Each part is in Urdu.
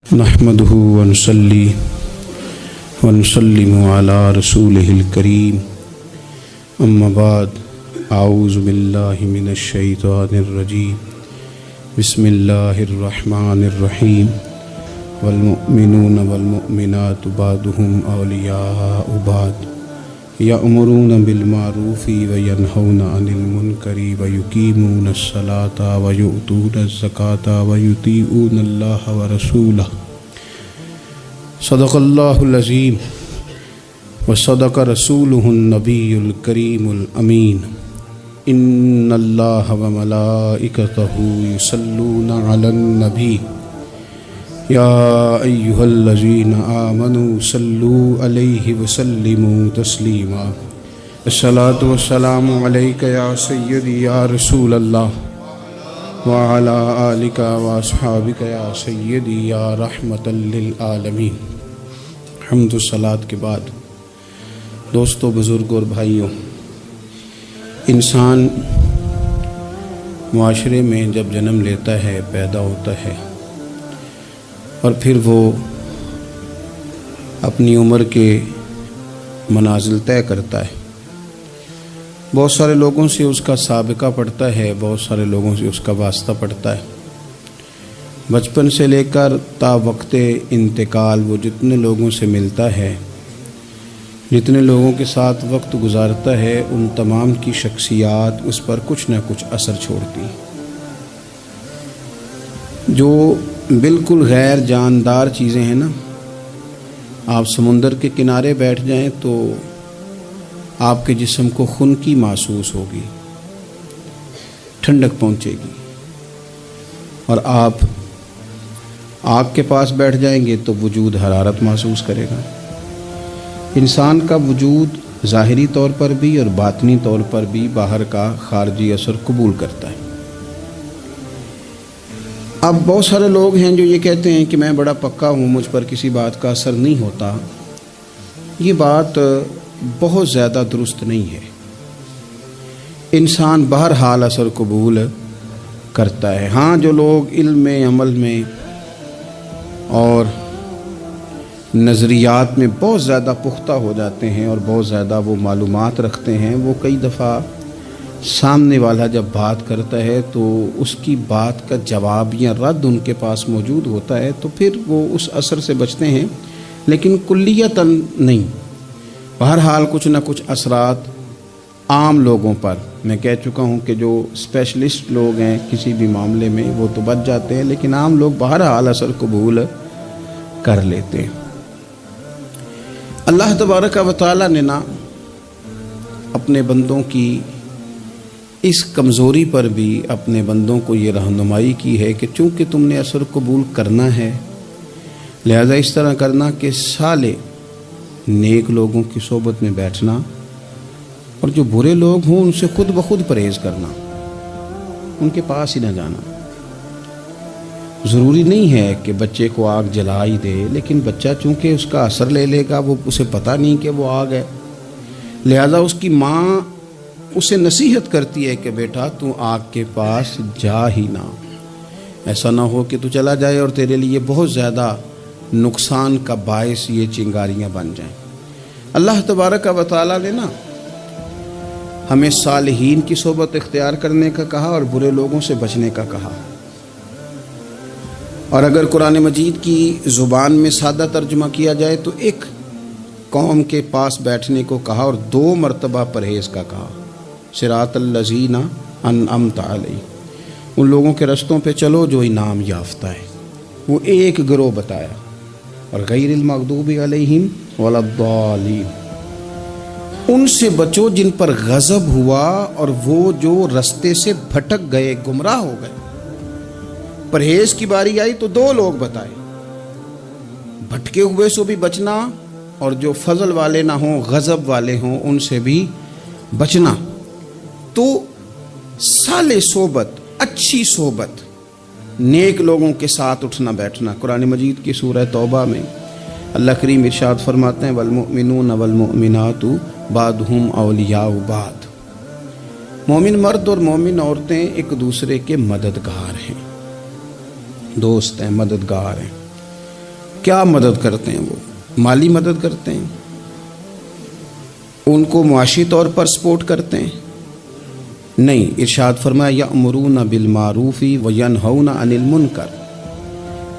نحمده ونصلي ونسلم على رسوله الكريم اما بعد اعوذ بالله من الشيطان الرجيم بسم الله الرحمن الرحيم والمؤمنون والمؤمنات بعضهم اولياء بعض يأمرون بالمعروف وينهون عن المنكر ويقيمون الصلاة ويؤتون الزكاة ويطيعون الله ورسوله صدق الله العظيم وصدق رسوله النبي الكريم الأمين إن الله وملائكته يصلون على النبي يا أيها الذين آمنوا صلوا عليه وسلموا تسليما الصلاة والسلام عليك يا سيدي يا رسول الله وعلى آلك وأصحابك يا سيدي يا رحمة للعالمين حمد و صلاة کے بعد دوستو، بزرگوں اور بھائیوں، انسان معاشرے میں جب جنم لیتا ہے، پیدا ہوتا ہے اور پھر وہ اپنی عمر کے منازل طے کرتا ہے، بہت سارے لوگوں سے اس کا سابقہ پڑتا ہے، بہت سارے لوگوں سے اس کا واسطہ پڑتا ہے۔ بچپن سے لے کر تا وقت انتقال وہ جتنے لوگوں سے ملتا ہے، جتنے لوگوں کے ساتھ وقت گزارتا ہے، ان تمام کی شخصیات اس پر کچھ نہ کچھ اثر چھوڑتی ہیں۔ جو بالکل غیر جاندار چیزیں ہیں نا، آپ سمندر کے کنارے بیٹھ جائیں تو آپ کے جسم کو خنکی محسوس ہوگی، ٹھنڈک پہنچے گی، اور آپ آگ کے پاس بیٹھ جائیں گے تو وجود حرارت محسوس کرے گا۔ انسان کا وجود ظاہری طور پر بھی اور باطنی طور پر بھی باہر کا خارجی اثر قبول کرتا ہے۔ اب بہت سارے لوگ ہیں جو یہ کہتے ہیں کہ میں بڑا پکا ہوں، مجھ پر کسی بات کا اثر نہیں ہوتا۔ یہ بات بہت زیادہ درست نہیں ہے۔ انسان بہرحال اثر قبول کرتا ہے۔ ہاں، جو لوگ علم میں، عمل میں اور نظریات میں بہت زیادہ پختہ ہو جاتے ہیں اور بہت زیادہ وہ معلومات رکھتے ہیں، وہ کئی دفعہ سامنے والا جب بات کرتا ہے تو اس کی بات کا جواب یا رد ان کے پاس موجود ہوتا ہے، تو پھر وہ اس اثر سے بچتے ہیں، لیکن کلیتاً نہیں۔ بہرحال کچھ نہ کچھ اثرات عام لوگوں پر، میں کہہ چکا ہوں کہ جو اسپیشلسٹ لوگ ہیں کسی بھی معاملے میں وہ تو بچ جاتے ہیں، لیکن عام لوگ بہرحال اثر قبول کر لیتے ہیں۔ اللہ تبارک و تعالیٰ نے نا اپنے بندوں کی اس کمزوری پر بھی اپنے بندوں کو یہ رہنمائی کی ہے کہ چونکہ تم نے اثر قبول کرنا ہے، لہذا اس طرح کرنا کہ صالح نیک لوگوں کی صحبت میں بیٹھنا، اور جو برے لوگ ہوں ان سے خود بخود پرہیز کرنا، ان کے پاس ہی نہ جانا۔ ضروری نہیں ہے کہ بچے کو آگ جلا ہی دے، لیکن بچہ چونکہ اس کا اثر لے لے گا، وہ اسے پتہ نہیں کہ وہ آگ ہے، لہذا اس کی ماں اسے نصیحت کرتی ہے کہ بیٹا تو آگ کے پاس جا ہی نہ، ایسا نہ ہو کہ تو چلا جائے اور تیرے لیے بہت زیادہ نقصان کا باعث یہ چنگاریاں بن جائیں۔ اللہ تبارک و تعالیٰ نے نا ہمیں صالحین کی صحبت اختیار کرنے کا کہا اور برے لوگوں سے بچنے کا کہا، اور اگر قرآن مجید کی زبان میں سادہ ترجمہ کیا جائے تو ایک قوم کے پاس بیٹھنے کو کہا اور 2 مرتبہ پرہیز کا کہا۔ صراط الذین انعمت علیہم، ان لوگوں کے رستوں پہ چلو جو انعام یافتہ ہے، وہ ایک گروہ بتایا، اور غیر المغضوب علیہم ولا الضالین، ان سے بچو جن پر غضب ہوا اور وہ جو رستے سے بھٹک گئے، گمراہ ہو گئے۔ پرہیز کی باری آئی تو 2 لوگ بتائے، بھٹکے ہوئے سے بھی بچنا، اور جو فضل والے نہ ہوں، غضب والے ہوں، ان سے بھی بچنا۔ تو صالح صحبت، اچھی صحبت، نیک لوگوں کے ساتھ اٹھنا بیٹھنا۔ قرآن مجید کی سورہ توبہ میں اللہ کریم ارشاد فرماتے ہیں والمؤمنون والمؤمنات بعضهم اولیاء بعض، مومن مرد اور مومن عورتیں ایک دوسرے کے مددگار ہیں، دوست ہیں، مددگار ہیں۔ کیا مدد کرتے ہیں؟ وہ مالی مدد کرتے ہیں، ان کو معاشی طور پر سپورٹ کرتے ہیں؟ نہیں، ارشاد فرمایا یأمرون بالمعروف وینہون عن المنکر،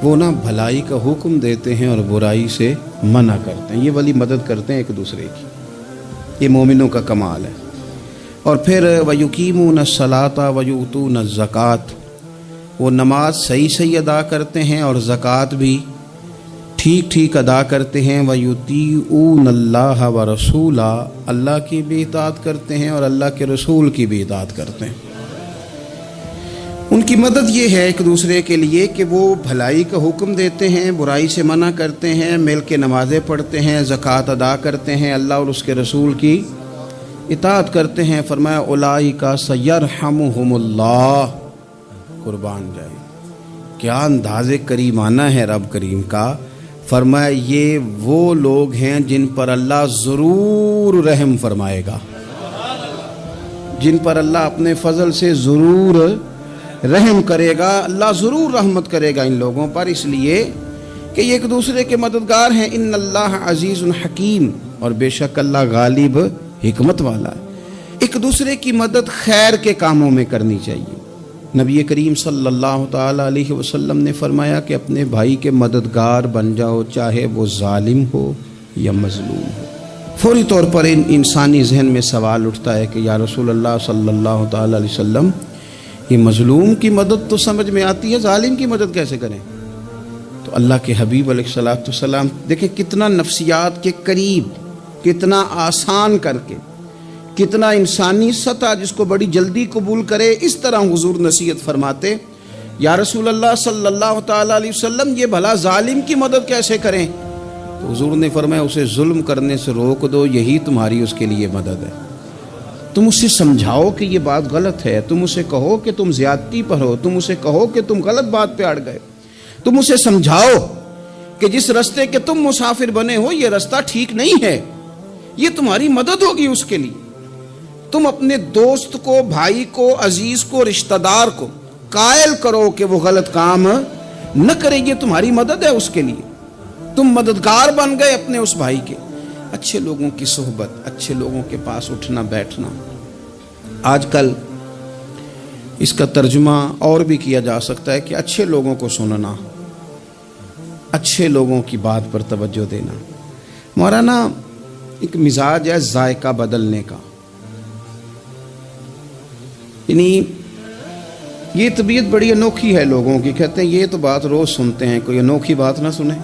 وہ نا بھلائی کا حکم دیتے ہیں اور برائی سے منع کرتے ہیں، یہ والی مدد کرتے ہیں ایک دوسرے کی، یہ مومنوں کا کمال ہے۔ اور پھر وَيُقِيمُونَ الصَّلَاةَ وَيُؤْتُونَ الزَّكَاةَ، وہ نماز صحیح ادا کرتے ہیں اور زکوٰۃ بھی ٹھیک ادا کرتے ہیں۔ وَيُطِيعُونَ اللَّهَ وَرَسُولَهُ، اللہ کی بھی اطاعت کرتے ہیں اور اللہ کے رسول کی بھی اطاعت کرتے ہیں۔ ان کی مدد یہ ہے ایک دوسرے کے لیے کہ وہ بھلائی کا حکم دیتے ہیں، برائی سے منع کرتے ہیں، مل کے نمازیں پڑھتے ہیں، زکوٰۃ ادا کرتے ہیں، اللہ اور اس کے رسول کی اطاعت کرتے ہیں۔ فرمایا اولئک سیرحمہم اللہ، قربان جائے، کیا انداز کریمانہ ہے رب کریم کا۔ فرمایا یہ وہ لوگ ہیں جن پر اللہ ضرور رحم فرمائے گا، جن پر اللہ اپنے فضل سے ضرور رحم کرے گا، اللہ ضرور رحمت کرے گا ان لوگوں پر، اس لیے کہ یہ ایک دوسرے کے مددگار ہیں۔ ان اللہ عزیز حکیم، اور بے شک اللہ غالب حکمت والا ہے۔ ایک دوسرے کی مدد خیر کے کاموں میں کرنی چاہیے۔ نبی کریم صلی اللہ تعالی علیہ وسلم نے فرمایا کہ اپنے بھائی کے مددگار بن جاؤ، چاہے وہ ظالم ہو یا مظلوم ہو۔ فوری طور پر انسانی ذہن میں سوال اٹھتا ہے کہ یا رسول اللہ صلی اللہ تعالی علیہ وسلم، یہ مظلوم کی مدد تو سمجھ میں آتی ہے، ظالم کی مدد کیسے کریں؟ تو اللہ کے حبیب علیہ الصلوۃ والسلام دیکھیں کتنا نفسیات کے قریب، کتنا آسان کر کے، کتنا انسانی سطح جس کو بڑی جلدی قبول کرے، اس طرح حضور نصیحت فرماتے، یا رسول اللہ صلی اللہ تعالی علیہ وسلم یہ بھلا ظالم کی مدد کیسے کریں؟ تو حضور نے فرمایا اسے ظلم کرنے سے روک دو، یہی تمہاری اس کے لیے مدد ہے۔ تم اسے سمجھاؤ کہ یہ بات غلط ہے، تم اسے کہو کہ تم زیادتی پر ہو، تم اسے کہو کہ تم غلط بات پہ اڑ گئے، تم اسے سمجھاؤ کہ جس رستے کے تم مسافر بنے ہو یہ رستہ ٹھیک نہیں ہے، یہ تمہاری مدد ہوگی اس کے لیے۔ تم اپنے دوست کو، بھائی کو، عزیز کو، رشتہ دار کو قائل کرو کہ وہ غلط کام نہ کرے، یہ تمہاری مدد ہے اس کے لیے، تم مددگار بن گئے اپنے اس بھائی کے۔ اچھے لوگوں کی صحبت، اچھے لوگوں کے پاس اٹھنا بیٹھنا۔ آج کل اس کا ترجمہ اور بھی کیا جا سکتا ہے کہ اچھے لوگوں کو سننا، اچھے لوگوں کی بات پر توجہ دینا۔ ہمارا نا ایک مزاج ہے ذائقہ بدلنے کا، یعنی یہ طبیعت بڑی انوکھی ہے لوگوں کی، کہتے ہیں یہ تو بات روز سنتے ہیں، کوئی انوکھی بات نہ سنیں،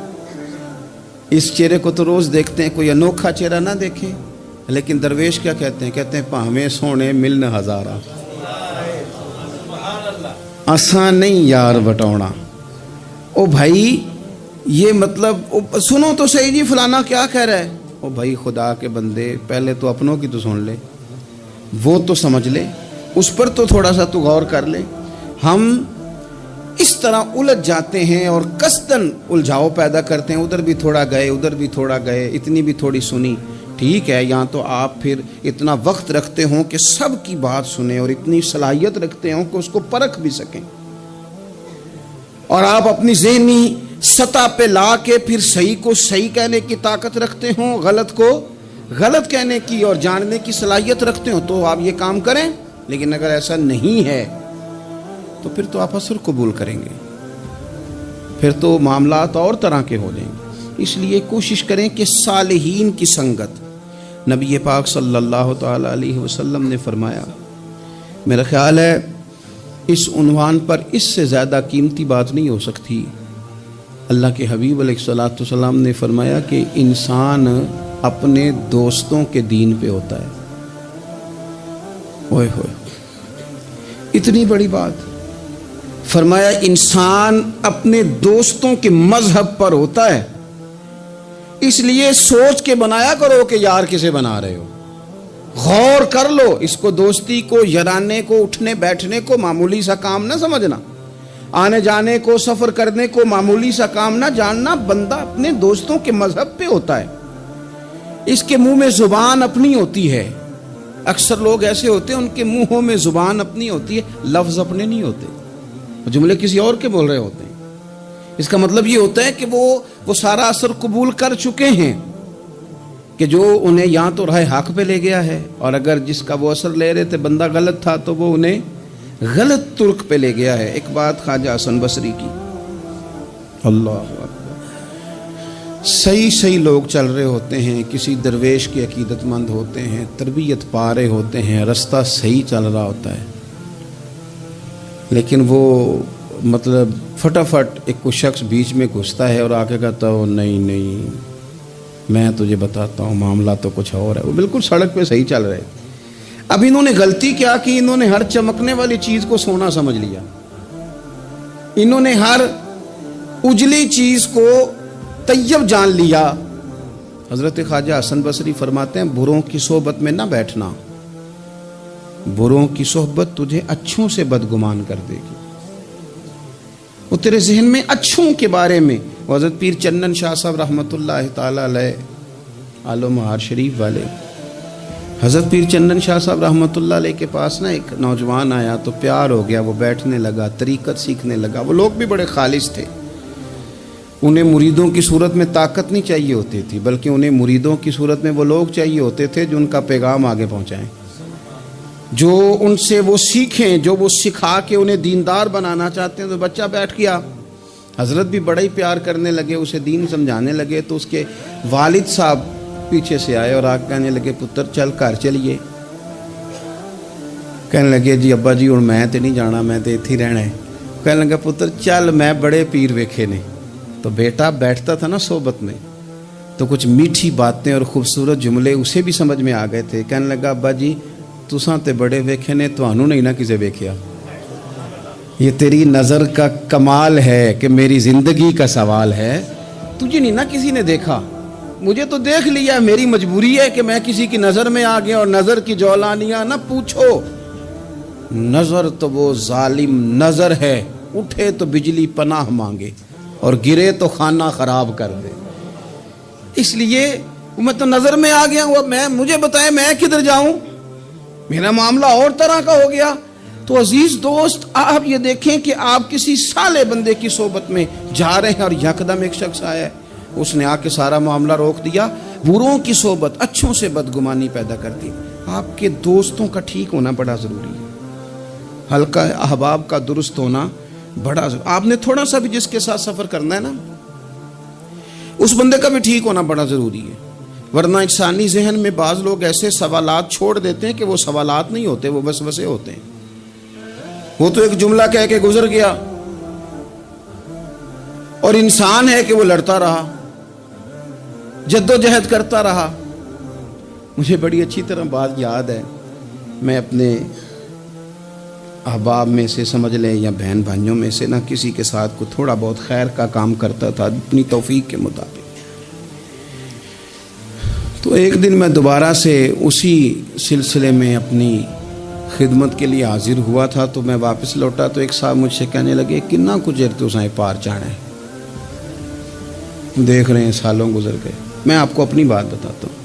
اس چہرے کو تو روز دیکھتے ہیں، کوئی انوکھا چہرہ نہ دیکھیں۔ لیکن درویش کیا کہتے ہیں پاہمیں سونے ملن ہزارہ، آسان نہیں یار بٹونا۔ او بھائی یہ مطلب سنو تو صحیح جی فلانا کیا کہہ رہا ہے۔ او بھائی خدا کے بندے، پہلے تو اپنوں کی تو سن لے، وہ تو سمجھ لے، اس پر تو تھوڑا سا تو غور کر لے۔ ہم اس طرح الجھ جاتے ہیں اور قصداً الجھاؤ پیدا کرتے ہیں، ادھر بھی تھوڑا گئے، ادھر بھی تھوڑا گئے، اتنی بھی تھوڑی سنی، ٹھیک ہے، یہاں تو آپ پھر اتنا وقت رکھتے ہوں کہ سب کی بات سنیں، اور اتنی صلاحیت رکھتے ہوں کہ اس کو پرکھ بھی سکیں، اور آپ اپنی ذہنی سطح پہ لا کے پھر صحیح کو صحیح کہنے کی طاقت رکھتے ہوں، غلط کو غلط کہنے کی اور جاننے کی صلاحیت رکھتے ہوں، تو آپ یہ کام کریں۔ لیکن اگر ایسا نہیں ہے تو پھر تو آپ اثر قبول کریں گے، پھر تو معاملات اور طرح کے ہو جائیں گے۔ اس لیے کوشش کریں کہ صالحین کی سنگت، نبی پاک صلی اللہ تعالی علیہ وسلم نے فرمایا، میرا خیال ہے اس عنوان پر اس سے زیادہ قیمتی بات نہیں ہو سکتی۔ اللہ کے حبیب علیہ الصلوۃ والسلام نے فرمایا کہ انسان اپنے دوستوں کے دین پہ ہوتا ہے۔ اوئے ہوئے، اتنی بڑی بات فرمایا، انسان اپنے دوستوں کے مذہب پر ہوتا ہے، اس لیے سوچ کے بنایا کرو کہ یار کسے بنا رہے ہو، غور کر لو اس کو، دوستی کو، یارانے کو، اٹھنے بیٹھنے کو معمولی سا کام نہ سمجھنا، آنے جانے کو، سفر کرنے کو معمولی سا کام نہ جاننا۔ بندہ اپنے دوستوں کے مذہب پہ ہوتا ہے، اس کے منہ میں زبان اپنی ہوتی ہے۔ اکثر لوگ ایسے ہوتے ہیں ان کے منہوں میں زبان اپنی ہوتی ہے، لفظ اپنے نہیں ہوتے، جملے کسی اور کے بول رہے ہوتے ہیں۔ اس کا مطلب یہ ہوتا ہے کہ وہ سارا اثر قبول کر چکے ہیں کہ جو انہیں یہاں تو راہ حق پہ لے گیا ہے، اور اگر جس کا وہ اثر لے رہے تھے بندہ غلط تھا تو وہ انہیں غلط ترک پہ لے گیا ہے۔ ایک بات خواجہ حسن بصری کی، اللہ اکبر، صحیح لوگ چل رہے ہوتے ہیں، کسی درویش کے عقیدت مند ہوتے ہیں، تربیت پا رہے ہوتے ہیں، رستہ صحیح چل رہا ہوتا ہے، لیکن وہ مطلب فٹافٹ ایک کوئی شخص بیچ میں گھستا ہے اور آ کے کہتا ہو نہیں میں تجھے بتاتا ہوں معاملہ تو کچھ اور ہے۔ وہ بالکل سڑک پہ صحیح چل رہے تھے، اب انہوں نے غلطی کیا کہ انہوں نے ہر چمکنے والی چیز کو سونا سمجھ لیا، انہوں نے ہر اجلی چیز کو طیب جان لیا۔ حضرت خواجہ حسن بصری فرماتے ہیں بروں کی صحبت میں نہ بیٹھنا، بروں کی صحبت تجھے اچھوں سے بدگمان کر دے گی، وہ تیرے ذہن میں اچھوں کے بارے میں۔ حضرت پیر چندن شاہ صاحب رحمۃ اللہ تعالی علیہ آل و مہار شریف والے، حضرت پیر چندن شاہ صاحب رحمۃ اللہ علیہ کے پاس نا ایک نوجوان آیا تو پیار ہو گیا، وہ بیٹھنے لگا، طریقت سیکھنے لگا۔ وہ لوگ بھی بڑے خالص تھے، انہیں مریدوں کی صورت میں طاقت نہیں چاہیے ہوتی تھی، بلکہ انہیں مریدوں کی صورت میں وہ لوگ چاہیے ہوتے تھے جو ان کا پیغام آگے پہنچائیں، جو ان سے وہ سیکھیں، جو وہ سکھا کے انہیں دیندار بنانا چاہتے ہیں۔ تو بچہ بیٹھ گیا، حضرت بھی بڑا ہی پیار کرنے لگے، اسے دین سمجھانے لگے۔ تو اس کے والد صاحب پیچھے سے آئے اور آگے کہنے لگے پتر چل گھر چلیے۔ کہنے لگے جی ابا جی ہن میں تے نہیں جانا، میں تے ایتھے ہی رہنا ہے۔ کہنے لگا پتر چل میں بڑے پیر ویکھے نے۔ تو بیٹا بیٹھتا تھا نا صحبت میں تو کچھ میٹھی باتیں اور خوبصورت جملے اسے بھی سمجھ میں آ گئے تھے۔ کہنے لگا ابا جی تساں تے بڑے ویکھے نے، تانوں نہیں نہ کسے ویکھیا، یہ تیری نظر کا کمال ہے کہ میری زندگی کا سوال ہے، تجھے نہیں نہ کسی نے دیکھا، مجھے تو دیکھ لیا، میری مجبوری ہے کہ میں کسی کی نظر میں آ گیا، اور نظر کی جولانیاں نہ پوچھو، نظر تو وہ ظالم نظر ہے، اٹھے تو بجلی پناہ مانگے اور گرے تو خانہ خراب کر دے۔ اس لیے میں تو نظر میں آ گیا ہوں، میں مجھے بتائیں میں کدھر جاؤں، میرا معاملہ اور طرح کا ہو گیا۔ تو عزیز دوست آپ یہ دیکھیں کہ آپ کسی صالح بندے کی صحبت میں جا رہے ہیں اور یکدم ایک شخص آیا ہے، اس نے آ کے سارا معاملہ روک دیا۔ بروں کی صحبت اچھوں سے بدگمانی پیدا کرتی۔ آپ کے دوستوں کا ٹھیک ہونا بڑا ضروری ہے، حلقہ احباب کا درست ہونا بڑا ضروری۔ آپ نے تھوڑا سا بھی جس کے ساتھ سفر کرنا ہے نا، اس بندے کا بھی ٹھیک ہونا بڑا ضروری ہے، ورنہ انسانی ذہن میں بعض لوگ ایسے سوالات چھوڑ دیتے ہیں کہ وہ سوالات نہیں ہوتے، وہ وسوسے ہوتے ہیں۔ وہ تو ایک جملہ کہہ کے گزر گیا، اور انسان ہے کہ وہ لڑتا رہا، جدوجہد کرتا رہا۔ مجھے بڑی اچھی طرح بات یاد ہے، میں اپنے احباب میں سے سمجھ لیں یا بہن بھائیوں میں سے نہ کسی کے ساتھ کو تھوڑا بہت خیر کا کام کرتا تھا اپنی توفیق کے مطابق۔ تو ایک دن میں دوبارہ سے اسی سلسلے میں اپنی خدمت کے لیے حاضر ہوا تھا، تو میں واپس لوٹا تو ایک صاحب مجھ سے کہنے لگے کنا کچھ تو سائیں پار چاڑا ہے، دیکھ رہے ہیں سالوں گزر گئے۔ میں آپ کو اپنی بات بتاتا ہوں،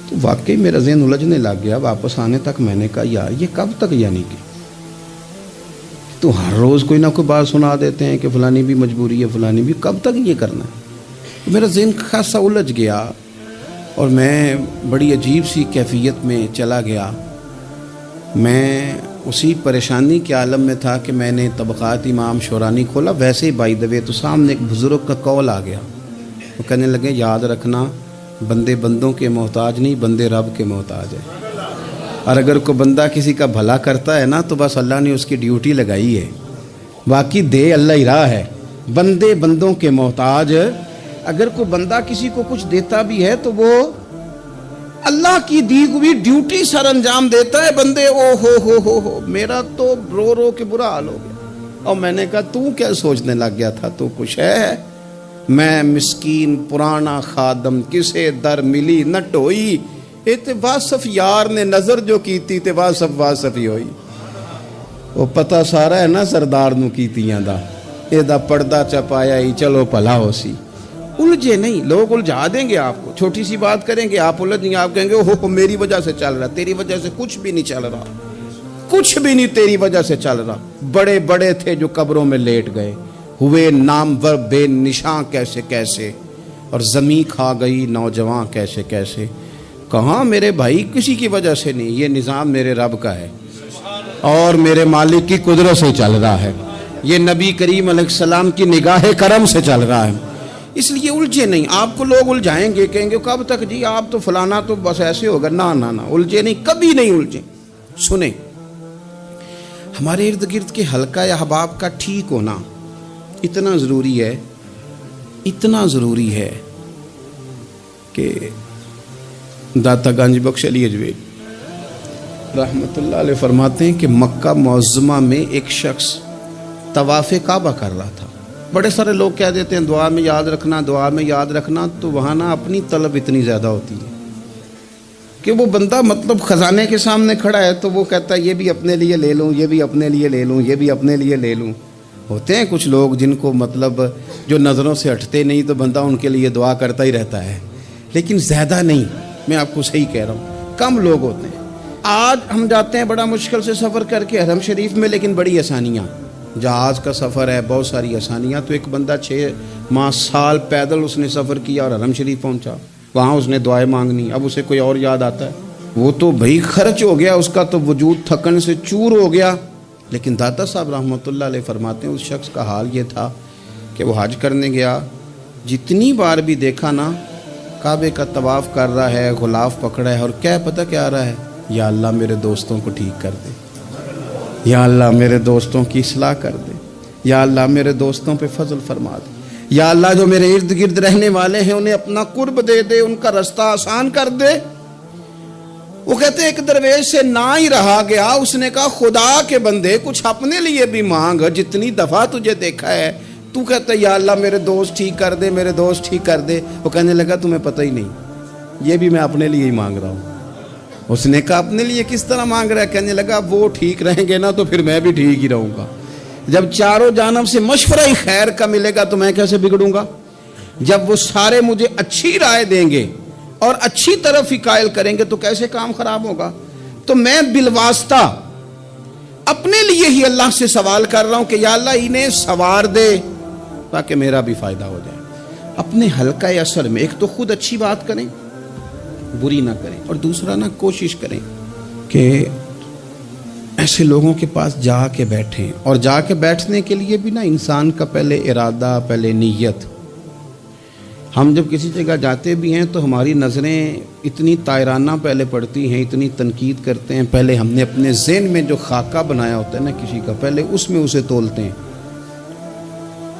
تو واقعی میرا ذہن الجھنے لگ گیا۔ واپس آنے تک میں نے کہا یار یہ کب تک، یعنی کہ تو ہر روز کوئی نہ کوئی بات سنا دیتے ہیں کہ فلانی بھی مجبوری ہے، فلانی بھی، کب تک یہ کرنا ہے؟ میرا ذہن خاصا الجھ گیا اور میں بڑی عجیب سی کیفیت میں چلا گیا۔ میں اسی پریشانی کے عالم میں تھا کہ میں نے طبقات امام شورانی کھولا، ویسے ہی بائی دوے تو سامنے ایک بزرگ کا قول آ گیا۔ وہ کہنے لگے یاد رکھنا بندے بندوں کے محتاج نہیں، بندے رب کے محتاج ہے، اور اگر کوئی بندہ کسی کا بھلا کرتا ہے نا تو بس اللہ نے اس کی ڈیوٹی لگائی ہے، باقی دے اللہ ہی راہ ہے۔ بندے بندوں کے محتاج، اگر کوئی بندہ کسی کو کچھ دیتا بھی ہے تو وہ اللہ کی دی ہوئی ڈیوٹی سر انجام دیتا ہے۔ بندے او ہو میرا تو رو رو کے برا حال ہو گیا، اور میں نے کہا تو کیا سوچنے لگ گیا تھا، تو کچھ ہے؟ میں مسکین پرانا خادم، کسے در ملی نہ ٹوئی، تے واصف یار نے نظر جو کیتی تے واصف ہی ہوئی۔ وہ پتہ سارا ہے نا سردار نو کیتیاں دا، اے دا پردہ چپایا ہی چلو بھلا ہو سی۔ الجھے نہیں، لوگ الجھا دیں گے آپ کو، چھوٹی سی بات کریں گے آپ الجھ جائیں گے، آپ کہیں گے اوہ میری وجہ سے چل رہا، تیری وجہ سے کچھ بھی نہیں چل رہا، کچھ بھی نہیں تیری وجہ سے چل رہا۔ بڑے بڑے تھے جو قبروں میں لیٹ گئے، ہوئے نامور بے نشاں کیسے کیسے، اور زمین کھا گئی نوجوان کیسے کیسے۔ کہاں میرے بھائی کسی کی وجہ سے نہیں، یہ نظام میرے رب کا ہے اور میرے مالک کی قدرت سے چل رہا ہے، یہ نبی کریم علیہ السلام کی نگاہ کرم سے چل رہا ہے۔ اس لیے الجھے نہیں، آپ کو لوگ الجھائیں گے، کہیں گے کب تک جی آپ تو فلانا تو بس ایسے ہوگا، نہ نہ نہ، الجھے نہیں، کبھی نہیں الجھے۔ سنیں، ہمارے ارد گرد کے حلقہ یا احباب کا ٹھیک ہونا اتنا ضروری ہے، اتنا ضروری ہے کہ داتا گنج بخش علی اجویل رحمۃ اللہ علیہ فرماتے ہیں کہ مکہ معظمہ میں ایک شخص طواف کعبہ کر رہا تھا۔ بڑے سارے لوگ کہہ دیتے ہیں دعا میں یاد رکھنا، دعا میں یاد رکھنا، تو وہاں نا اپنی طلب اتنی زیادہ ہوتی ہے کہ وہ بندہ مطلب خزانے کے سامنے کھڑا ہے تو وہ کہتا ہے یہ بھی اپنے لیے لے لوں، یہ بھی اپنے لیے لے لوں، یہ بھی اپنے لیے لے لوں۔ ہوتے ہیں کچھ لوگ جن کو مطلب جو نظروں سے ہٹتے نہیں تو بندہ ان کے لیے دعا کرتا ہی رہتا ہے، لیکن زیادہ نہیں، میں آپ کو صحیح کہہ رہا ہوں، کم لوگ ہوتے ہیں۔ آج ہم جاتے ہیں بڑا مشکل سے سفر کر کے حرم شریف میں، لیکن بڑی آسانیاں، جہاز کا سفر ہے، بہت ساری آسانیاں، تو ایک بندہ 6 ماہ سال پیدل اس نے سفر کیا اور حرم شریف پہنچا، وہاں اس نے دعائیں مانگنی، اب اسے کوئی اور یاد آتا ہے، وہ تو بھائی خرچ ہو گیا، اس کا تو وجود تھکن سے چور ہو گیا۔ لیکن داتا صاحب رحمۃ اللہ علیہ فرماتے ہیں اس شخص کا حال یہ تھا کہ وہ حج کرنے گیا، جتنی بار بھی دیکھا نا کعبے کا طواف کر رہا ہے، غلاف پکڑا ہے، اور کیا پتہ کیا آ رہا ہے، یا اللہ میرے دوستوں کو ٹھیک کر دے، یا اللہ میرے دوستوں کی اصلاح کر دے، یا اللہ میرے دوستوں پہ فضل فرما دے، یا اللہ جو میرے ارد گرد رہنے والے ہیں انہیں اپنا قرب دے دے، ان کا رستہ آسان کر دے۔ وہ کہتے ہیں ایک درویش سے نہ ہی رہا گیا، اس نے کہا خدا کے بندے کچھ اپنے لیے بھی مانگ، جتنی دفعہ تجھے دیکھا ہے تو کہتا ہے یا اللہ میرے دوست ٹھیک کر دے، میرے دوست ٹھیک کر دے۔ وہ کہنے لگا تمہیں پتہ ہی نہیں، یہ بھی میں اپنے لیے ہی مانگ رہا ہوں۔ اس نے کہا اپنے لیے کس طرح مانگ رہا ہے؟ کہنے لگا وہ ٹھیک رہیں گے نا تو پھر میں بھی ٹھیک ہی رہوں گا، جب چاروں جانب سے مشورہ ہی خیر کا ملے گا تو میں کیسے بگڑوں گا؟ جب وہ سارے مجھے اچھی رائے دیں گے اور اچھی طرف ہی قائل کریں گے تو کیسے کام خراب ہوگا؟ تو میں بالواسطہ اپنے لیے ہی اللہ سے سوال کر رہا ہوں کہ یا اللہ انہیں سوار دے تاکہ میرا بھی فائدہ ہو جائے۔ اپنے حلقہ اثر میں ایک تو خود اچھی بات کریں، بری نہ کریں، اور دوسرا نا کوشش کریں کہ ایسے لوگوں کے پاس جا کے بیٹھیں، اور جا کے بیٹھنے کے لیے بھی نا انسان کا پہلے ارادہ، پہلے نیت۔ ہم جب کسی جگہ جاتے بھی ہیں تو ہماری نظریں اتنی طائرانہ پہلے پڑتی ہیں، اتنی تنقید کرتے ہیں، پہلے ہم نے اپنے ذہن میں جو خاکہ بنایا ہوتا ہے نا کسی کا، پہلے اس میں اسے تولتے ہیں،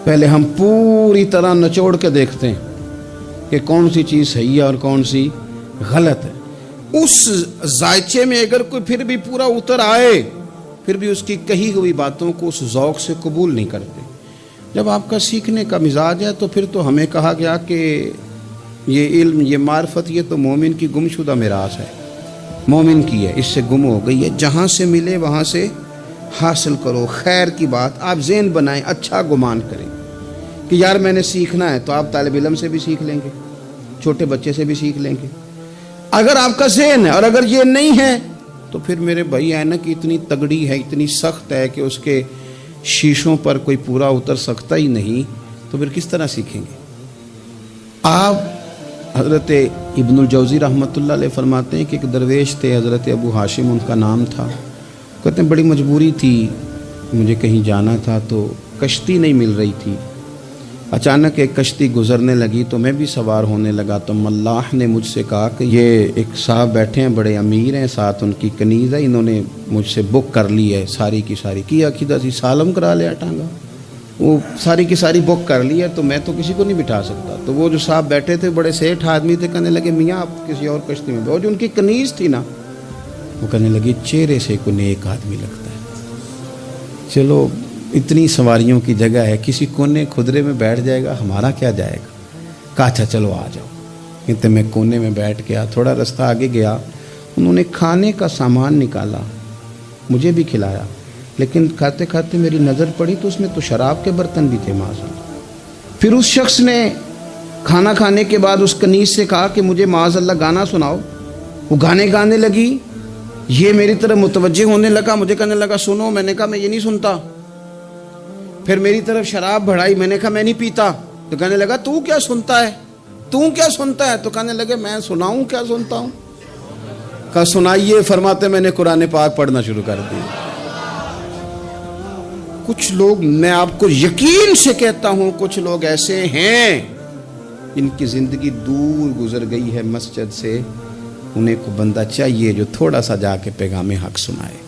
پہلے ہم پوری طرح نچوڑ کے دیکھتے ہیں کہ کون سی چیز صحیح ہے اور کون سی غلط ہے۔ اس ذائچے میں اگر کوئی پھر بھی پورا اتر آئے، پھر بھی اس کی کہی ہوئی باتوں کو اس ذوق سے قبول نہیں کرتے۔ جب آپ کا سیکھنے کا مزاج ہے تو پھر تو ہمیں کہا گیا کہ یہ علم، یہ معرفت، یہ تو مومن کی گم شدہ میراث ہے، مومن کی ہے، اس سے گم ہو گئی ہے، جہاں سے ملے وہاں سے حاصل کرو، خیر کی بات آپ ذہن بنائیں، اچھا گمان کریں کہ یار میں نے سیکھنا ہے، تو آپ طالب علم سے بھی سیکھ لیں گے، چھوٹے بچے سے بھی سیکھ لیں گے۔ اگر آپ کا ذہن ہے اور اگر یہ نہیں ہے تو پھر میرے بھائی اینک اتنی تگڑی ہے، اتنی سخت ہے کہ اس کے شیشوں پر کوئی پورا اتر سکتا ہی نہیں، تو پھر کس طرح سیکھیں گے؟ آپ حضرت ابن الجوزی رحمۃ اللہ علیہ فرماتے ہیں کہ ایک درویش تھے، حضرت ابو ہاشم ان کا نام تھا، کہتے ہیں بڑی مجبوری تھی، مجھے کہیں جانا تھا تو کشتی نہیں مل رہی تھی، اچانک ایک کشتی گزرنے لگی تو میں بھی سوار ہونے لگا، تو ملاح نے مجھ سے کہا کہ یہ ایک صاحب بیٹھے ہیں، بڑے امیر ہیں، ساتھ ان کی کنیز ہے، انہوں نے مجھ سے بک کر لی ہے ساری کی ساری، کی عقیدہ سی سالم کرا لیا ٹانگا، وہ ساری کی ساری بک کر لی ہے، تو میں تو کسی کو نہیں بٹھا سکتا۔ تو وہ جو صاحب بیٹھے تھے بڑے سیٹھ آدمی تھے، کہنے لگے میاں آپ کسی اور کشتی میں، جو ان کی کنیز تھی نا، وہ کہنے لگی چہرے سے کوئی نیک آدمی لگتا ہے، چلو اتنی سواریوں کی جگہ ہے، کسی کونے خدرے میں بیٹھ جائے گا، ہمارا کیا جائے گا؟ کہا اچھا چلو آ جاؤ۔ کہتے میں کونے میں بیٹھ گیا، تھوڑا رستہ آگے گیا، انہوں نے کھانے کا سامان نکالا، مجھے بھی کھلایا، لیکن کھاتے کھاتے میری نظر پڑی تو اس میں تو شراب کے برتن بھی تھے معاذ اللہ۔ پھر اس شخص نے کھانا کھانے کے بعد اس کنیز سے کہا کہ مجھے معاذ اللہ گانا سناؤ، وہ گانے گانے لگی، یہ میری طرف متوجہ ہونے لگا، مجھے کہنے لگا سنو، میں نے کہا میں یہ نہیں سنتا، پھر میری طرف شراب بڑھائی، میں نے کہا میں نہیں پیتا، تو کہنے لگا تو کیا سنتا ہے، تو کیا سنتا ہے؟ تو کہنے لگے میں سناؤں کیا سنتا ہوں؟ کہا سنائیے، فرماتے میں نے قرآن پاک پڑھنا شروع کر دیا۔ کچھ لوگ، میں آپ کو یقین سے کہتا ہوں، کچھ لوگ ایسے ہیں ان کی زندگی دور گزر گئی ہے مسجد سے، انہیں کو بندہ چاہیے جو تھوڑا سا جا کے پیغام حق سنائے۔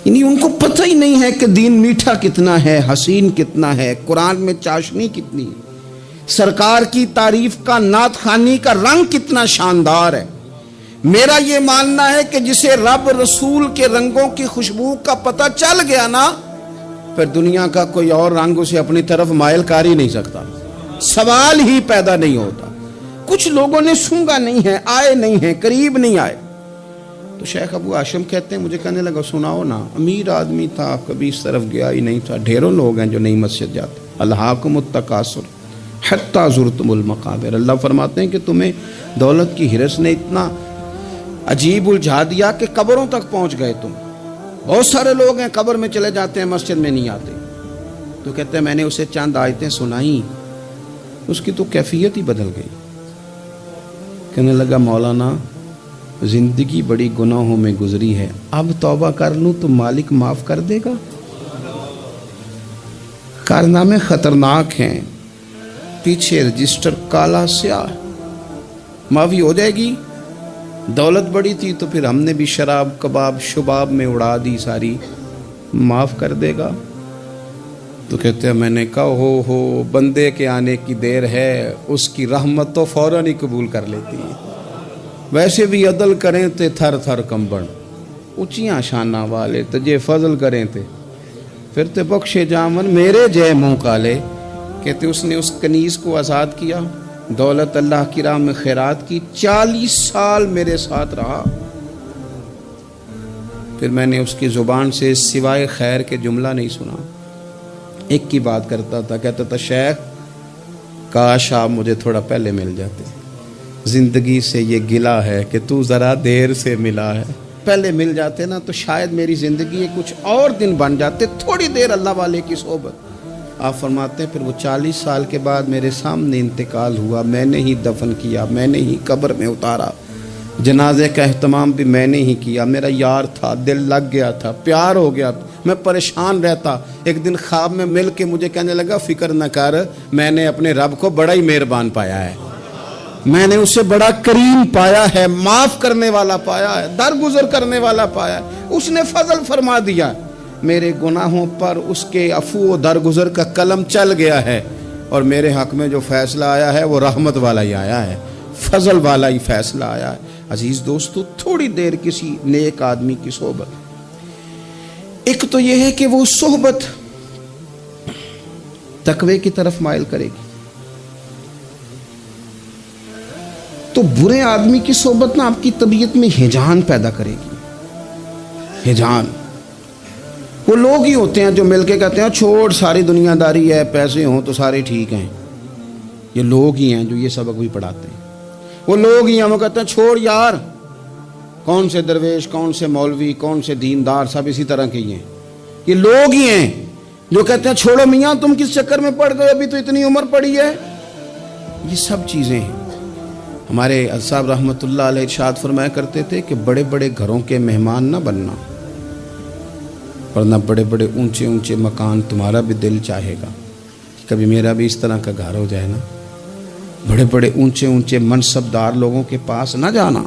ان کو پتہ ہی نہیں ہے کہ دین میٹھا کتنا ہے، حسین کتنا ہے، قرآن میں چاشنی کتنی ہے، سرکار کی تعریف کا، نعت خوانی کا رنگ کتنا شاندار ہے۔ میرا یہ ماننا ہے کہ جسے رب رسول کے رنگوں کی خوشبو کا پتہ چل گیا نا، پھر دنیا کا کوئی اور رنگ اسے اپنی طرف مائل کر ہی نہیں سکتا، سوال ہی پیدا نہیں ہوتا۔ کچھ لوگوں نے سونگا نہیں ہے، آئے نہیں ہیں، قریب نہیں آئے۔ تو شیخ ابو ہاشم کہتے ہیں، مجھے کہنے لگا سناؤ نا، امیر آدمی تھا، کبھی اس طرف گیا ہی نہیں تھا، ڈھیروں لوگ ہیں جو نہیں مسجد جاتے۔ الہاکم التکاثر حتی زرتم المقابر، اللہ فرماتے ہیں کہ تمہیں دولت کی ہرس نے اتنا عجیب الجھا دیا کہ قبروں تک پہنچ گئے تم۔ بہت سارے لوگ ہیں قبر میں چلے جاتے ہیں، مسجد میں نہیں آتے۔ تو کہتے ہیں میں نے اسے چند آیتیں سنائیں، اس کی تو کیفیت ہی بدل گئی۔ کہنے لگا مولانا زندگی بڑی گناہوں میں گزری ہے، اب توبہ کر لوں تو مالک معاف کر دے گا؟ کارنامے خطرناک ہیں، پیچھے رجسٹر کالا سیاہ، معافی ہو جائے گی۔ دولت بڑی تھی تو پھر ہم نے بھی شراب کباب شباب میں اڑا دی ساری، معاف کر دے گا؟ تو کہتے ہیں میں نے کہا ہو بندے کے آنے کی دیر ہے، اس کی رحمت تو فوراً ہی قبول کر لیتی ہے۔ ویسے بھی عدل کریں تے تھر تھر کمبن، اونچیاں شانہ والے تجھے فضل کریں تے پھر تے بخشے جامن میرے جے منہ کالے۔ کہتے اس نے اس کنیز کو آزاد کیا، دولت اللہ کی راہ میں خیرات کی، 40 سال میرے ساتھ رہا، پھر میں نے اس کی زبان سے سوائے خیر کے جملہ نہیں سنا۔ ایک کی بات کرتا تھا، کہتا تھا شیخ کاش آپ مجھے تھوڑا پہلے مل جاتے، زندگی سے یہ گلہ ہے کہ تو ذرا دیر سے ملا ہے، پہلے مل جاتے نا تو شاید میری زندگی کچھ اور دن بن جاتے، تھوڑی دیر اللہ والے کی صحبت۔ آپ فرماتے ہیں پھر وہ 40 سال کے بعد میرے سامنے انتقال ہوا، میں نے ہی دفن کیا، میں نے ہی قبر میں اتارا، جنازے کا اہتمام بھی میں نے ہی کیا۔ میرا یار تھا، دل لگ گیا تھا، پیار ہو گیا، میں پریشان رہتا۔ ایک دن خواب میں مل کے مجھے کہنے لگا فکر نہ کر، میں نے اپنے رب کو بڑا ہی مہربان پایا ہے، میں نے اسے بڑا کریم پایا ہے، معاف کرنے والا پایا ہے، درگزر کرنے والا پایا ہے، اس نے فضل فرما دیا، میرے گناہوں پر اس کے عفو و درگزر کا قلم چل گیا ہے، اور میرے حق میں جو فیصلہ آیا ہے وہ رحمت والا ہی آیا ہے، فضل والا ہی فیصلہ آیا ہے۔ عزیز دوستو، تھوڑی دیر کسی نیک آدمی کی صحبت، ایک تو یہ ہے کہ وہ صحبت تقوی کی طرف مائل کرے گی، تو برے آدمی کی صحبت نا آپ کی طبیعت میں ہجان پیدا کرے گی، ہجان۔ وہ لوگ ہی ہوتے ہیں جو مل کے کہتے ہیں چھوڑ ساری دنیا داری ہے، پیسے ہوں تو سارے ٹھیک ہیں۔ یہ لوگ ہی ہیں جو یہ سبق بھی پڑھاتے ہیں، وہ لوگ ہی ہیں وہ کہتے ہیں چھوڑ یار، کون سے درویش، کون سے مولوی، کون سے دیندار، سب اسی طرح کے ہی ہیں۔ یہ لوگ ہی ہیں جو کہتے ہیں چھوڑو میاں تم کس چکر میں پڑ گئے، ابھی تو اتنی عمر پڑی ہے۔ یہ سب چیزیں ہیں۔ ہمارے صاحب رحمۃ اللہ علیہ ارشاد فرمایا کرتے تھے کہ بڑے بڑے گھروں کے مہمان نہ بننا، ورنہ بڑے بڑے اونچے اونچے مکان تمہارا بھی دل چاہے گا کبھی میرا بھی اس طرح کا گھر ہو جائے نا۔ بڑے بڑے اونچے اونچے منصب دار لوگوں کے پاس نہ جانا،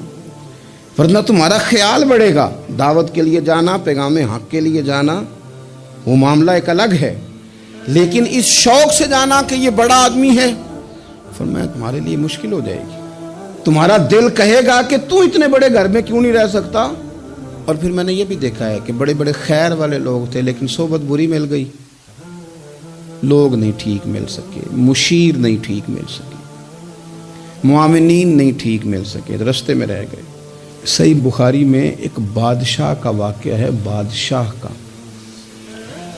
ورنہ تمہارا خیال بڑھے گا۔ دعوت کے لیے جانا، پیغام حق کے لیے جانا، وہ معاملہ ایک الگ ہے، لیکن اس شوق سے جانا کہ یہ بڑا آدمی ہے، فرمایا تمہارے لیے مشکل ہو جائے گی۔ تمہارا دل کہے گا کہ تو اتنے بڑے گھر میں کیوں نہیں رہ سکتا۔ اور پھر میں نے یہ بھی دیکھا ہے کہ بڑے بڑے خیر والے لوگ تھے لیکن صحبت بری مل گئی، لوگ نہیں ٹھیک مل سکے، مشیر نہیں ٹھیک مل سکے، معاونین نہیں ٹھیک مل سکے، رستے میں رہ گئے۔ صحیح بخاری میں ایک بادشاہ کا واقعہ ہے، بادشاہ کا۔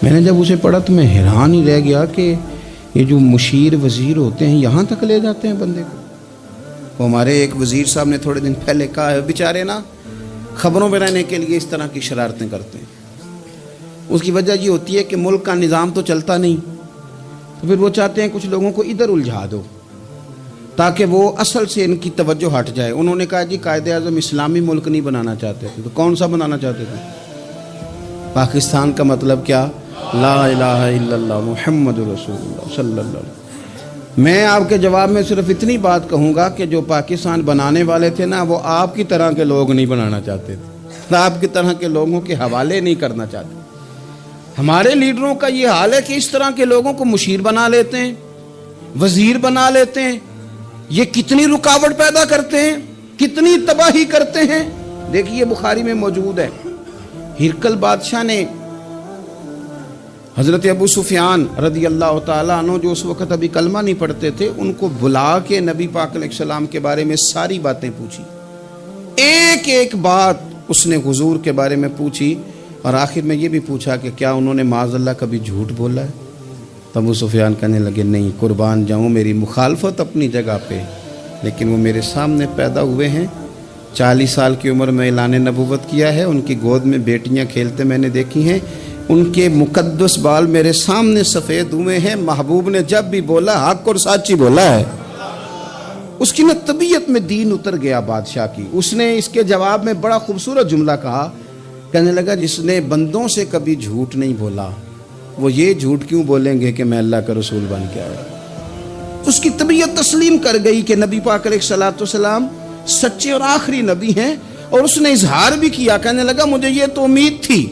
میں نے جب اسے پڑھا تو میں حیران ہی رہ گیا کہ یہ جو مشیر وزیر ہوتے ہیں یہاں تک لے جاتے ہیں بندے کو۔ وہ ہمارے ایک وزیر صاحب نے تھوڑے دن پہلے کہا ہے، بیچارے نا خبروں میں رہنے کے لیے اس طرح کی شرارتیں کرتے ہیں۔ اس کی وجہ یہ ہوتی ہے کہ ملک کا نظام تو چلتا نہیں، تو پھر وہ چاہتے ہیں کچھ لوگوں کو ادھر الجھا دو تاکہ وہ اصل سے ان کی توجہ ہٹ جائے۔ انہوں نے کہا جی قائد اعظم اسلامی ملک نہیں بنانا چاہتے تھے، تو کون سا بنانا چاہتے تھے؟ پاکستان کا مطلب کیا؟ لا الہ الا اللہ محمد رسول اللہ صلی اللہ علیہ وسلم۔ میں آپ کے جواب میں صرف اتنی بات کہوں گا کہ جو پاکستان بنانے والے تھے نا، وہ آپ کی طرح کے لوگ نہیں بنانا چاہتے تھے، آپ کی طرح کے لوگوں کے حوالے نہیں کرنا چاہتے۔ ہمارے لیڈروں کا یہ حال ہے کہ اس طرح کے لوگوں کو مشیر بنا لیتے ہیں، وزیر بنا لیتے ہیں۔ یہ کتنی رکاوٹ پیدا کرتے ہیں، کتنی تباہی کرتے ہیں۔ دیکھیے بخاری میں موجود ہے، ہرقل بادشاہ نے حضرت ابو سفیان رضی اللہ تعالیٰ عنہ، جو اس وقت ابھی کلمہ نہیں پڑھتے تھے، ان کو بلا کے نبی پاک علیہ السلام کے بارے میں ساری باتیں پوچھی، ایک ایک بات اس نے حضور کے بارے میں پوچھی، اور آخر میں یہ بھی پوچھا کہ کیا انہوں نے معاذ اللہ کبھی جھوٹ بولا ہے؟ تو ابو سفیان کہنے لگے نہیں، قربان جاؤں، میری مخالفت اپنی جگہ پہ، لیکن وہ میرے سامنے پیدا ہوئے ہیں، 40 سال کی عمر میں اعلان نبوت کیا ہے، ان کی گود میں بیٹیاں کھیلتے میں نے دیکھی ہیں، ان کے مقدس بال میرے سامنے سفید ہوئے ہیں، محبوب نے جب بھی بولا حق اور سچی بولا ہے۔ اس کی نہ طبیعت میں دین اتر گیا بادشاہ کی۔ اس نے اس کے جواب میں بڑا خوبصورت جملہ کہا، کہنے لگا جس نے بندوں سے کبھی جھوٹ نہیں بولا، وہ یہ جھوٹ کیوں بولیں گے کہ میں اللہ کا رسول بن کے آیا۔ اس کی طبیعت تسلیم کر گئی کہ نبی پاک علیہ الصلوۃ والسلام سچے اور آخری نبی ہیں، اور اس نے اظہار بھی کیا، کہنے لگا مجھے یہ تو امید تھی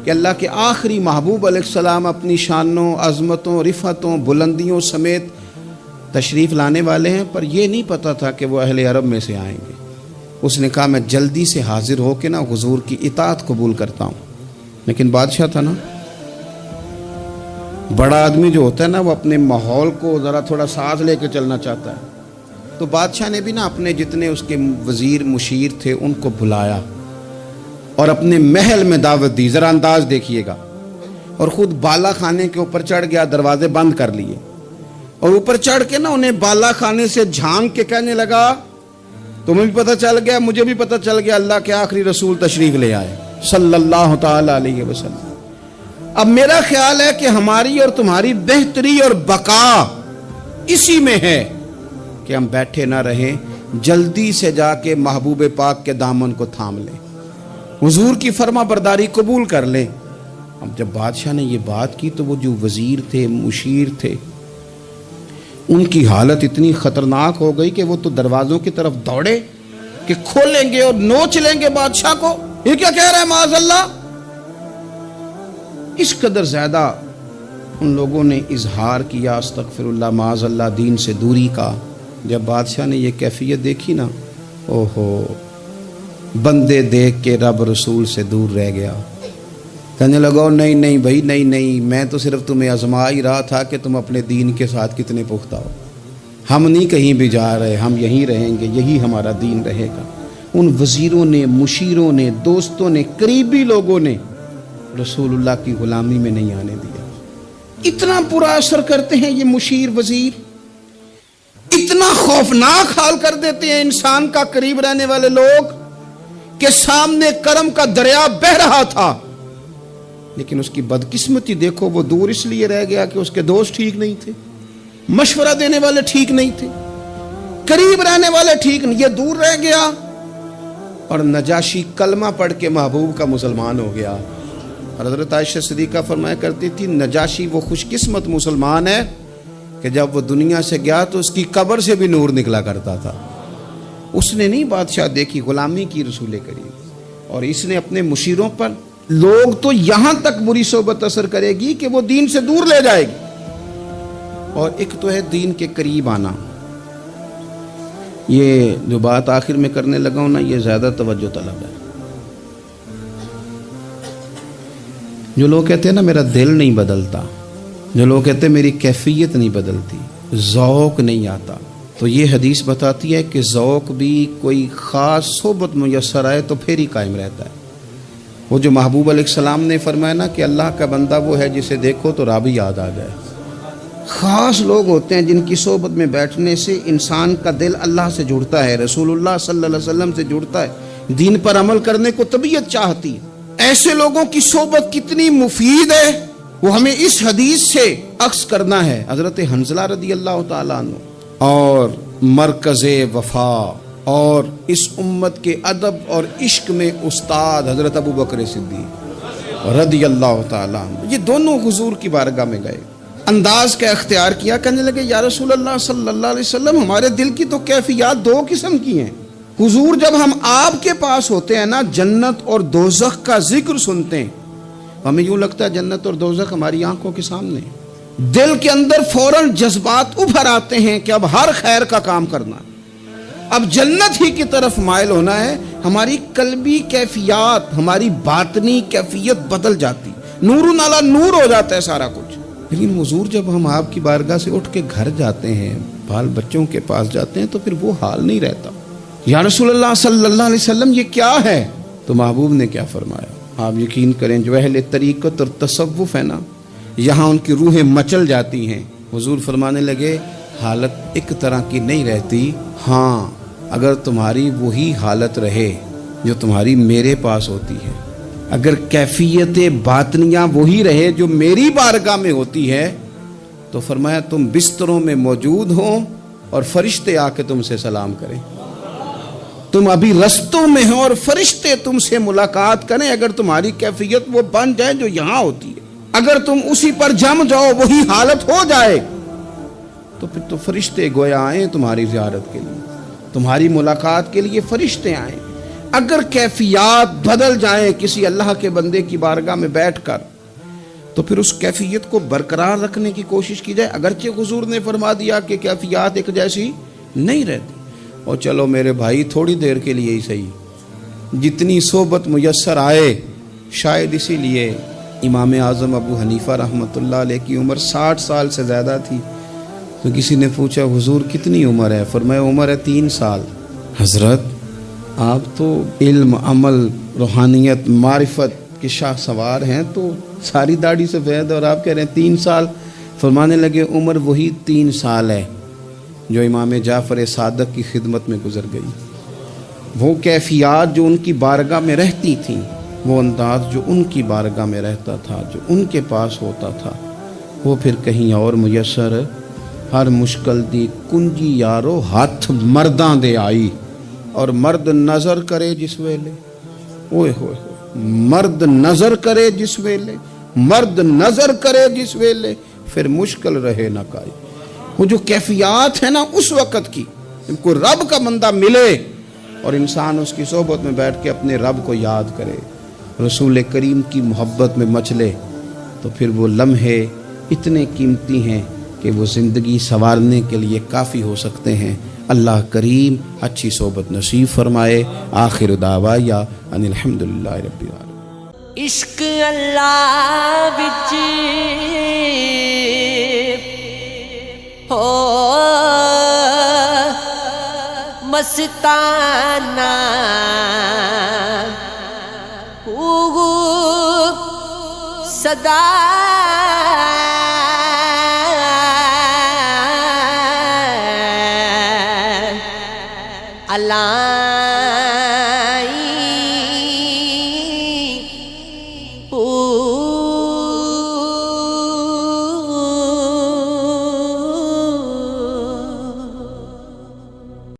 کہ اللہ کے آخری محبوب علیہ السلام اپنی شانوں، عظمتوں، رفعتوں، بلندیوں سمیت تشریف لانے والے ہیں، پر یہ نہیں پتا تھا کہ وہ اہل عرب میں سے آئیں گے۔ اس نے کہا میں جلدی سے حاضر ہو کے نا حضور کی اطاعت قبول کرتا ہوں۔ لیکن بادشاہ تھا نا، بڑا آدمی جو ہوتا ہے نا، وہ اپنے ماحول کو ذرا تھوڑا ساتھ لے کے چلنا چاہتا ہے۔ تو بادشاہ نے بھی نا اپنے جتنے اس کے وزیر مشیر تھے ان کو بلایا اور اپنے محل میں دعوت دی۔ ذرا انداز دیکھیے گا، اور خود بالا خانے کے اوپر چڑھ گیا، دروازے بند کر لیے، اور اوپر چڑھ کے نا انہیں بالا خانے سے جھانک کے کہنے لگا تمہیں بھی پتہ چل گیا، مجھے بھی پتہ چل گیا، اللہ کے آخری رسول تشریف لے آئے صلی اللہ تعالی علیہ وسلم۔ اب میرا خیال ہے کہ ہماری اور تمہاری بہتری اور بقا اسی میں ہے کہ ہم بیٹھے نہ رہیں، جلدی سے جا کے محبوب پاک کے دامن کو تھام لیں، حضور کی فرما برداری قبول کر لیں۔ اب جب بادشاہ نے یہ بات کی تو وہ جو وزیر تھے، مشیر تھے، ان کی حالت اتنی خطرناک ہو گئی کہ وہ تو دروازوں کی طرف دوڑے کہ کھولیں گے اور نوچ لیں گے بادشاہ کو، یہ کیا کہہ رہا ہے معاذ اللہ۔ اس قدر زیادہ ان لوگوں نے اظہار کیا استغفر اللہ معاذ اللہ دین سے دوری کا۔ جب بادشاہ نے یہ کیفیت دیکھی نا، اوہو، بندے دیکھ کے رب رسول سے دور رہ گیا، کہنے لگا نہیں نہیں بھائی، نہیں، میں تو صرف تمہیں آزما ہی رہا تھا کہ تم اپنے دین کے ساتھ کتنے پختہ ہو، ہم نہیں کہیں بھی جا رہے، ہم یہیں رہیں گے، یہی ہمارا دین رہے گا۔ ان وزیروں نے، مشیروں نے، دوستوں نے، قریبی لوگوں نے رسول اللہ کی غلامی میں نہیں آنے دیا۔ اتنا برا اثر کرتے ہیں یہ مشیر وزیر، اتنا خوفناک حال کر دیتے ہیں انسان کا قریب رہنے والے لوگ کہ سامنے کرم کا دریا بہہ رہا تھا، لیکن اس کی بدقسمتی دیکھو، وہ دور اس لیے رہ گیا کہ اس کے دوست ٹھیک نہیں تھے، مشورہ دینے والے ٹھیک نہیں تھے، قریب رہنے والے ٹھیک نہیں، یہ دور رہ گیا۔ اور نجاشی کلمہ پڑھ کے محبوب کا مسلمان ہو گیا۔ حضرت عائشہ صدیقہ فرمایا کرتی تھی نجاشی وہ خوش قسمت مسلمان ہے کہ جب وہ دنیا سے گیا تو اس کی قبر سے بھی نور نکلا کرتا تھا۔ اس نے نہیں بادشاہ دیکھی، غلامی کی رسول کریم، اور اس نے اپنے مشیروں پر لوگ تو یہاں تک بری صحبت اثر کرے گی کہ وہ دین سے دور لے جائے گی۔ اور ایک تو ہے دین کے قریب آنا، یہ جو بات آخر میں کرنے لگا ہوں نا، یہ زیادہ توجہ طلب ہے۔ جو لوگ کہتے ہیں نا میرا دل نہیں بدلتا، جو لوگ کہتے ہیں میری کیفیت نہیں بدلتی، ذوق نہیں آتا، تو یہ حدیث بتاتی ہے کہ ذوق بھی کوئی خاص صحبت میسر آئے تو پھر ہی قائم رہتا ہے۔ وہ جو محبوب علیہ السلام نے فرمایا نا کہ اللہ کا بندہ وہ ہے جسے دیکھو تو رب یاد آ جائے۔ خاص لوگ ہوتے ہیں جن کی صحبت میں بیٹھنے سے انسان کا دل اللہ سے جڑتا ہے، رسول اللہ صلی اللہ علیہ وسلم سے جڑتا ہے، دین پر عمل کرنے کو طبیعت چاہتی ہے۔ ایسے لوگوں کی صحبت کتنی مفید ہے وہ ہمیں اس حدیث سے عکس کرنا ہے۔ حضرت حنظلہ رضی اللہ تعالیٰ عنہ اور مرکز وفا اور اس امت کے ادب اور عشق میں استاد حضرت ابوبکر صدیق رضی اللہ تعالیٰ عنہ، یہ دونوں حضور کی بارگاہ میں گئے، انداز کا اختیار کیا، کہنے لگے یا رسول اللہ صلی اللہ علیہ وسلم، ہمارے دل کی تو کیفیات دو قسم کی ہیں۔ حضور جب ہم آپ کے پاس ہوتے ہیں نا، جنت اور دوزخ کا ذکر سنتے ہیں، ہمیں یوں لگتا ہے جنت اور دوزخ ہماری آنکھوں کے سامنے، دل کے اندر فوراً جذبات ابھر آتے ہیں کہ اب ہر خیر کا کام کرنا ہے، اب جنت ہی کی طرف مائل ہونا ہے۔ ہماری قلبی کیفیات، ہماری باطنی کیفیت بدل جاتی، نور علی نور ہو جاتا ہے سارا کچھ۔ لیکن حضور جب ہم آپ کی بارگاہ سے اٹھ کے گھر جاتے ہیں، بال بچوں کے پاس جاتے ہیں، تو پھر وہ حال نہیں رہتا۔ یا رسول اللہ صلی اللہ علیہ وسلم یہ کیا ہے؟ تو محبوب نے کیا فرمایا؟ آپ یقین کریں جو اہل طریقت اور تصوف ہے نا، یہاں ان کی روحیں مچل جاتی ہیں۔ حضور فرمانے لگے حالت ایک طرح کی نہیں رہتی، ہاں اگر تمہاری وہی حالت رہے جو تمہاری میرے پاس ہوتی ہے، اگر کیفیت باطنیہ وہی رہے جو میری بارگاہ میں ہوتی ہے، تو فرمایا تم بستروں میں موجود ہو اور فرشتے آ کے تم سے سلام کریں، تم ابھی رستوں میں ہو اور فرشتے تم سے ملاقات کریں، اگر تمہاری کیفیت وہ بن جائے جو یہاں ہوتی ہے، اگر تم اسی پر جم جاؤ وہی حالت ہو جائے، تو پھر تو فرشتے گویا آئیں تمہاری زیارت کے لیے، تمہاری ملاقات کے لیے فرشتے آئیں۔ اگر کیفیات بدل جائیں کسی اللہ کے بندے کی بارگاہ میں بیٹھ کر، تو پھر اس کیفیت کو برقرار رکھنے کی کوشش کی جائے، اگرچہ حضور نے فرما دیا کہ کیفیات ایک جیسی نہیں رہتی، اور چلو میرے بھائی تھوڑی دیر کے لیے ہی صحیح، جتنی صحبت میسر آئے۔ شاید اسی لیے امام اعظم ابو حنیفہ رحمۃ اللہ علیہ کی عمر 60 سال سے زیادہ تھی، تو کسی نے پوچھا حضور کتنی عمر ہے؟ فرمایا عمر ہے 3 سال۔ حضرت آپ تو علم، عمل، روحانیت، معرفت کے شاہ سوار ہیں، تو ساری داڑھی سفید اور آپ کہہ رہے ہیں 3 سال۔ فرمانے لگے عمر وہی 3 سال ہے جو امام جعفر صادق کی خدمت میں گزر گئی، وہ کیفیات جو ان کی بارگاہ میں رہتی تھیں، وہ انداز جو ان کی بارگاہ میں رہتا تھا، جو ان کے پاس ہوتا تھا، وہ پھر کہیں اور میسر ہر مشکل دی کنجی یارو ہاتھ مرداں دے آئی، اور مرد نظر کرے جس ویلے، اوئے ہوئے مرد نظر کرے جس ویلے، مرد نظر کرے جس ویلے، پھر مشکل رہے نہ کائی۔ وہ جو کیفیات ہے نا اس وقت کی، کوئی رب کا بندہ ملے اور انسان اس کی صحبت میں بیٹھ کے اپنے رب کو یاد کرے، رسول کریم کی محبت میں مچلے، تو پھر وہ لمحے اتنے قیمتی ہیں کہ وہ زندگی سنوارنے کے لیے کافی ہو سکتے ہیں۔ اللہ کریم اچھی صحبت نصیب فرمائے۔ آخر دعوایا ان الحمدللہ رب العالمین۔ عشق اللہ وچ ہو مستانہ، صدا